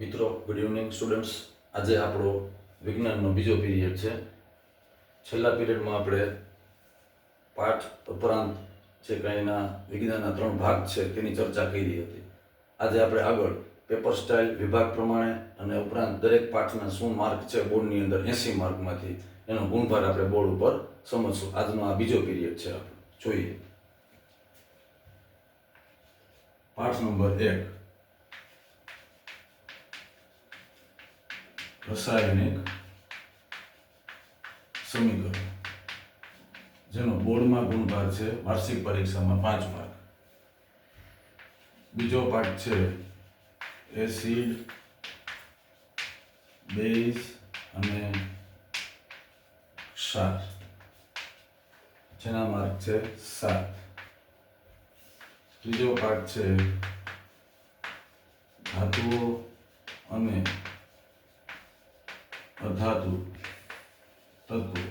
મિત્રો, good evening students. આજે આપણો વિજ્ઞાનનો બીજો પીરિયડ છે. છેલ્લા પીરિયડમાં આપણે પાઠ ઉપરાંત જે કંઈના વિજ્ઞાનના 3 ભાગ છે તેની ચર્ચા કરી હતી. આજે આપણે આગળ પેપર સ્ટાઇલ, વિભાગ પ્રમાણે અને ઉપરાંત દરેક પાઠના શું માર્ક છે બોર્ડની અંદર 80 માર્કમાંથી એનો ગુણભાર આપણે બોર્ડ ઉપર સમજશું. આજનો આ બીજો પીરિયડ છે. આપણે જોઈએ પાઠ નંબર 1, રાસાયણિક સમીકરણ, જેનો બોર્ડમાં ગુણભાર છે વાર્ષિક પરીક્ષામાં 5 માર્ક. બીજો પાઠ છે એસિડ, બેઝ અને ક્ષાર, જેના માર્ક છે 7. ત્રીજો પાઠ છે ધાતુઓ અને અધાતુ તત્વો,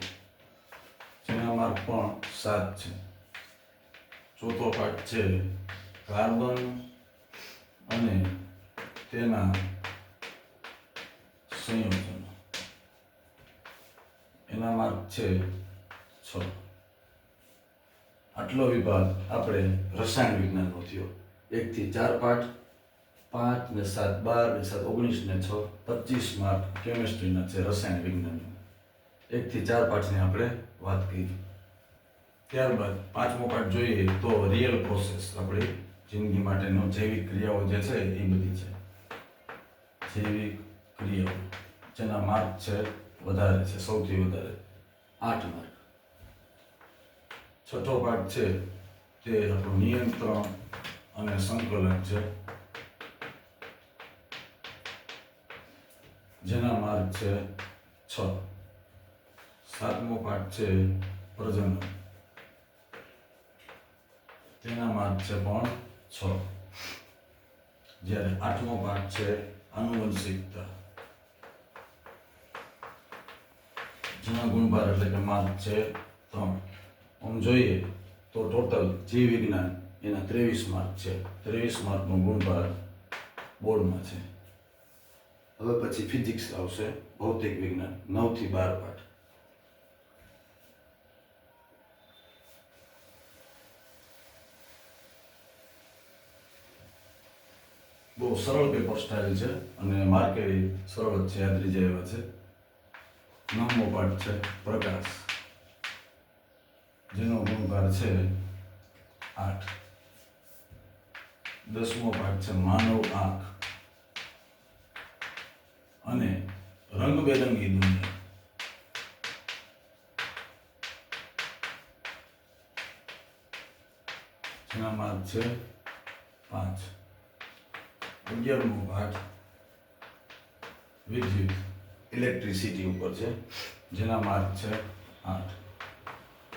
જેના માર્ક પણ 7 છે. ચોથો પાઠ છે કાર્બન અને તેના સંયોજનો, એના માર્ક છે 6. આટલો વિભાગ આપણે રસાયણ વિજ્ઞાનનો થયો. 1 થી 4 પાઠ, 5 ને 7 12 ને 7 19 ને 6 25 માર્ક કેમિસ્ટ્રીના છે રસાયણ વિજ્ઞાનના. 1 થી 4 પાઠની આપણે વાત કરી. ત્યારબાદ 5મો પાઠ જોઈએ તો રિયલ પ્રોસેસ, આપણી જિંદગી માટેનો જૈવિક ક્રિયાઓ જે છે એ બધી છે. જૈવિક ક્રિયાઓ, જેના માર્ક છે વધારે છે, સૌથી વધારે 8 માર્ક. છઠ્ઠો પાઠ છે તે આપણું નિયંત્રણ અને સંકલન છે, જેના માર્ક છે 6. 7મો પાઠ છે પ્રજનન, તેના માર્ક છે પણ 6. જ્યારે 8મો પાઠ છે આનુવંશિકતા, જેના ગુણભાર એટલે કે માર્ક છે 3. આમ જોઈએ તો ટોટલ જીવ વિજ્ઞાન એના 23 માર્ક છે. 23 માર્કનો ગુણભાર બોર્ડમાં છે. હવે પછી ફિઝિક્સ આવશે, ભૌતિક વિજ્ઞાન, 9 થી 12 પાઠ. બહુ સરળ પેપર સ્ટાઇલ છે અને માર્કે સરળ જ છે, યાદ રહી જાય એવા છે. 9મો પાઠ છે પ્રકાશ, જેનો ગુણભાર છે 8. 10મો પાઠ છે માનવ આંખ અને રંગબેરંગી દુનિયા, જેના માર્ક છે 5. 11મો પાઠ વિદ્યુત, ઇલેક્ટ્રિસિટી ઉપર છે, જેના માર્ક છે 8.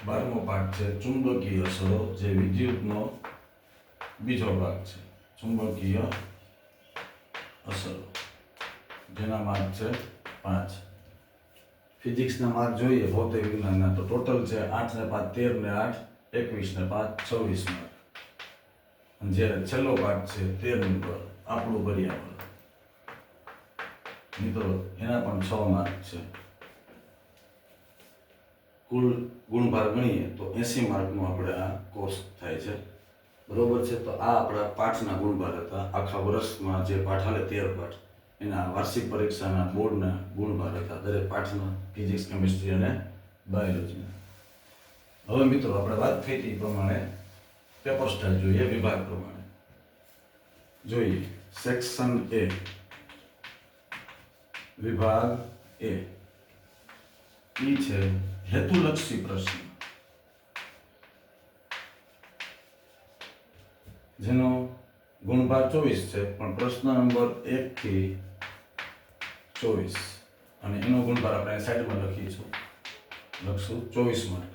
12મો પાઠ છે ચુંબકીય અસરો, જે વિદ્યુતનો બીજો ભાગ છે, ચુંબકીય અસરો, જેના માર્ક છે 5. ફિઝિક્સના માર્ક જોઈએ ભૌતિક વિજ્ઞાનના તો ટોટલ છે 8 ને 5 13 ને 8 21 ને 5 26 માર્ક. અને જ્યારે છેલ્લો પાઠ છે 13 નંબર આપણું પર્યાવરણ, મિત્રો એના પણ 6 માર્ક છે. કુલ ગુણભાર ગણીએ તો 80 માર્કનો આપણે આ કોર્સ થાય છે. બરોબર છે. તો આ આપણા પાઠના ગુણભાર હતા. આખા વર્ષમાં જે પાઠ હાલે 13 પાઠ, એના વાર્ષિક પરીક્ષાના બોર્ડના ગુણભાર હતા દરેક પાઠના, ફિઝિક્સ, કેમિસ્ટ્રી અને બાયોલોજીના. હવે મિત્રો આપણે વાત થઈ હતી પ્રમાણે પેપર સ્ટાઇલ જોઈએ, વિભાગ પ્રમાણે જોઈએ. સેક્શન A, વિભાગ A ઈ છે હેતુલક્ષી પ્રશ્ન, જેનો ગુણભાર 24 છે, પણ પ્રશ્ન નંબર 1 થી 24 અને એનો ગુણભાર આપણે સાઈડમાં લખશું 24 માર્ક.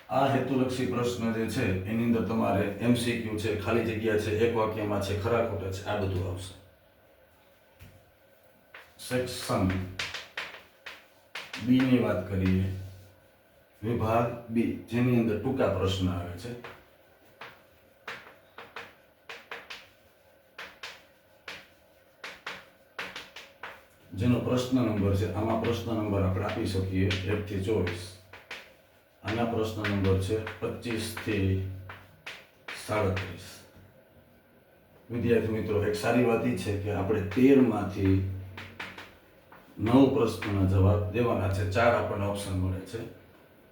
આ હેતુલક્ષી પ્રશ્ન જે છે એની અંદર તમારે MCQ છે, ખાલી જગ્યા છે, એક વાક્યમાં છે, ખરા ખોટા છે, આ બધું આવશે. સેક્શન B ની વાત કરીએ, વિભાગ B, જેની અંદર ટૂંકા પ્રશ્ન આવે છે. જેનો પ્રશ્ન નંબર છે, આમાં પ્રશ્ન નંબર આપણે આપી શકીએ 1 થી 24. આના પ્રશ્ન નંબર છે 25 થી 37. વિદ્યાર્થી મિત્રો, એક સારી વાત એ છે કે આપણે 13 માંથી 9 પ્રશ્નોના જવાબ દેવાના છે. 4 આપણને ઓપ્શન મળે છે.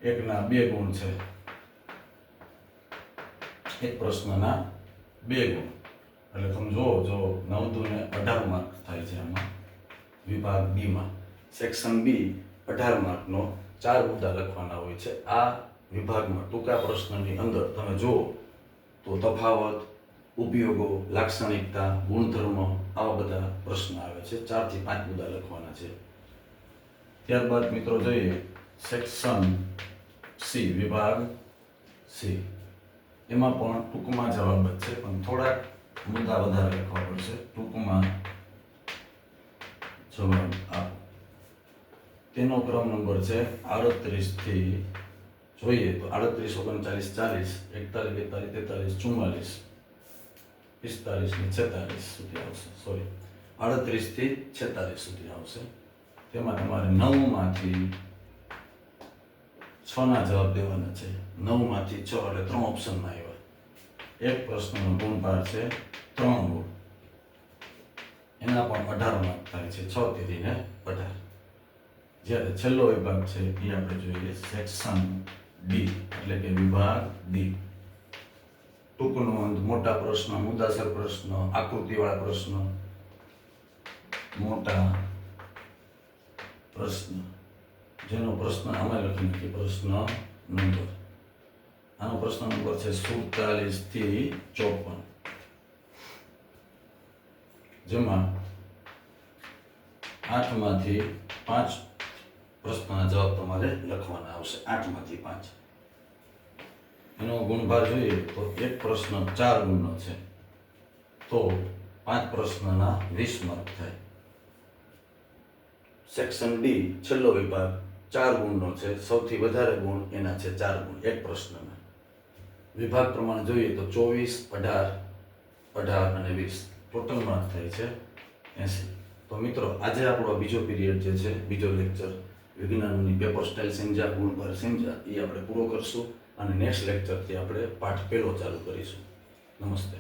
એકના 2 ગુણ છે, એક પ્રશ્નના 2 ગુણ. એટલે તમે જો 9 દુને 18 માર્ક થાય છે. આમાં વિભાગ બી માં સેક્શન બી 18 માર્કનો 4 મુદ્દા લખવાના હોય છે. આ વિભાગમાં ટૂંકા પ્રશ્નની અંદર તમે જુઓ તો તફાવત, ઉપયોગો, લાક્ષણિકતા, ગુણધર્મ, આવા બધા પ્રશ્ન આવે છે. 4 થી 5 મુદ્દા લખવાના છે. ત્યારબાદ મિત્રો જોઈએ સેક્શન સી, વિભાગ સી. એમાં પણ ટૂંકમાં જવાબ જ છે, પણ થોડાક મુદ્દા વધારે લખવા પડશે. ટૂંકમાં જવાબ આપો. તેનો ક્રમ નંબર છે 38 થી જોઈએ તો 38, 39, 40, 41, 42, 43, 44, 45 ને 46 સુધી આવશે. 38 થી 46 સુધી આવશે. તેમાં તમારે 9 માંથી 6 ના જવાબ દેવાના છે. 9 માંથી 6 એટલે 3 ઓપ્શનમાં આવ્યા. એક પ્રશ્નનો ગુણભાર છે 3 ગુણ. એના પણ 18 માર્ક થાય છે. 6 થી 18. જ્યારે છેલ્લો વિભાગ છે એ આપણે જોઈએ સેક્શન ડી, એટલે કે વિભાગ ડી. ટૂંક નોંધ, મોટા પ્રશ્ન, મુદ્દાસર પ્રશ્ન, આકૃતિવાળા પ્રશ્ન, મોટા પ્રશ્ન. જેનો પ્રશ્ન અમે લખી નાખીએ પ્રશ્ન નંબર. આનો પ્રશ્ન નંબર છે 47 થી 54. જેમાં 8 માંથી 5 પ્રશ્નના જવાબ તમારે લખવાના આવશે. 8 માંથી 5. એનો ગુણભાર જોઈએ તો એક પ્રશ્ન 4 ગુણનો છે, તો 5 પ્રશ્નના 20 માર્ક થાય. સેક્શન ડી, છેલ્લો વિભાગ, 4 ગુણનો છે. સૌથી વધારે ગુણ એના છે 4 ગુણ એક પ્રશ્નના. વિભાગ પ્રમાણે જોઈએ તો 24, 18 અને 20 ટોટલ માર્ક થાય છે 80. તો મિત્રો, આજે આપણો બીજો પીરિયડ જે છે, બીજો લેક્ચર વિજ્ઞાનની પેપર સ્ટાઇલ સમજ્યા, ગુણભાર સમજ્યા, એ આપણે પૂરો કરશું. અને નેક્સ્ટ લેક્ચરથી આપણે પાઠ 1 ચાલુ કરીશું. નમસ્તે.